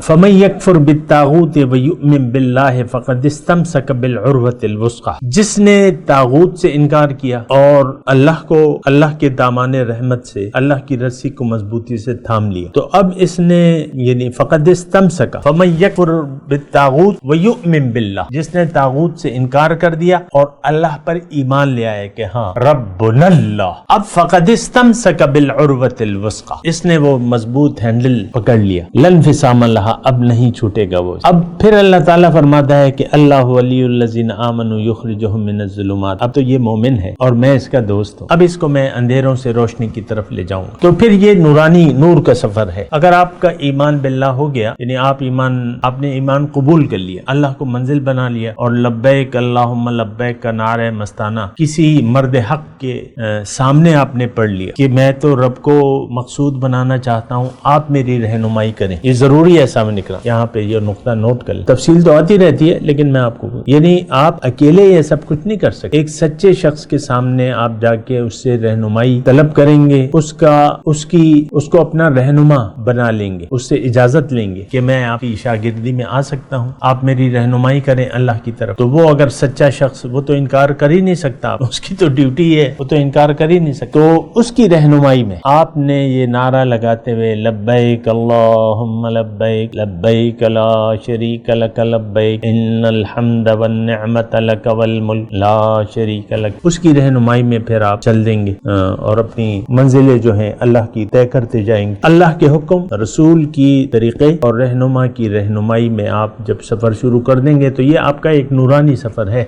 فمن یکفر بالطاغوت ویؤمن باللہ فقد استمسک بالعروۃ الوثقی، جس نے طاغوت سے انکار کیا اور اللہ کے دامان رحمت سے اللہ کی رسی کو مضبوطی سے تھام لیا، تو اب اس نے یعنی فقد استمسک، فمن یکفر بالطاغوت ویؤمن باللہ، جس نے طاغوت سے انکار کر دیا اور اللہ پر ایمان لے آئے کہ ہاں ربنا اللہ، اب فقد استمسک بالعروۃ الوثقی، اس نے وہ مضبوط ہینڈل پکڑ لیا، لن انفصام لہا، اب نہیں چھوٹے گا وہ۔ اب پھر اللہ تعالیٰ فرماتا ہے کہ اللہ ولی الذین آمنوا یخرجہم من الظلمات، اب تو یہ مومن ہے اور میں اس کا دوست ہوں، اب اس کو میں اندھیروں سے روشنی کی طرف لے جاؤں گا۔ تو پھر یہ نورانی نور کا سفر ہے۔ اگر آپ کا ایمان باللہ ہو گیا، یعنی آپ نے ایمان قبول کر لیا، اللہ کو منزل بنا لیا اور لبیک اللہم لبیک کا نعرہ مستانہ کسی مرد حق کے سامنے آپ نے پڑھ لیا کہ میں تو رب کو مقصود بنانا چاہتا ہوں، آپ میری رہنمائی کریں، یہ ضروری ہے سامنے نکلا، یہاں پہ یہ نقطہ نوٹ کر لیں، تفصیل تو آتی رہتی ہے لیکن میں آپ کو یعنی آپ اکیلے یہ سب کچھ نہیں کر سکتے، ایک سچے شخص کے سامنے آپ جا کے اس سے رہنمائی طلب کریں گے، اس کو اپنا رہنما بنا لیں گے، اس سے اجازت لیں گے کہ میں آپ کی شاگردی میں آ سکتا ہوں، آپ میری رہنمائی کریں اللہ کی طرف، تو وہ اگر سچا شخص، وہ تو انکار کر ہی نہیں سکتا، اس کی تو ڈیوٹی ہے، وہ تو انکار کر ہی نہیں سکتا، تو اس کی رہنمائی میں آپ نے یہ نعرہ لگاتے ہوئے لبیک اللہم لبیک لبیک لا شریک لک لبیک ان الحمد والنعمت لک والملک لا شریک لک، اس کی رہنمائی میں پھر آپ چل دیں گے اور اپنی منزلیں جو ہیں اللہ کی طے کرتے جائیں گے۔ اللہ کے حکم، رسول کی طریقے اور رہنما کی رہنمائی میں آپ جب سفر شروع کر دیں گے تو یہ آپ کا ایک نورانی سفر ہے۔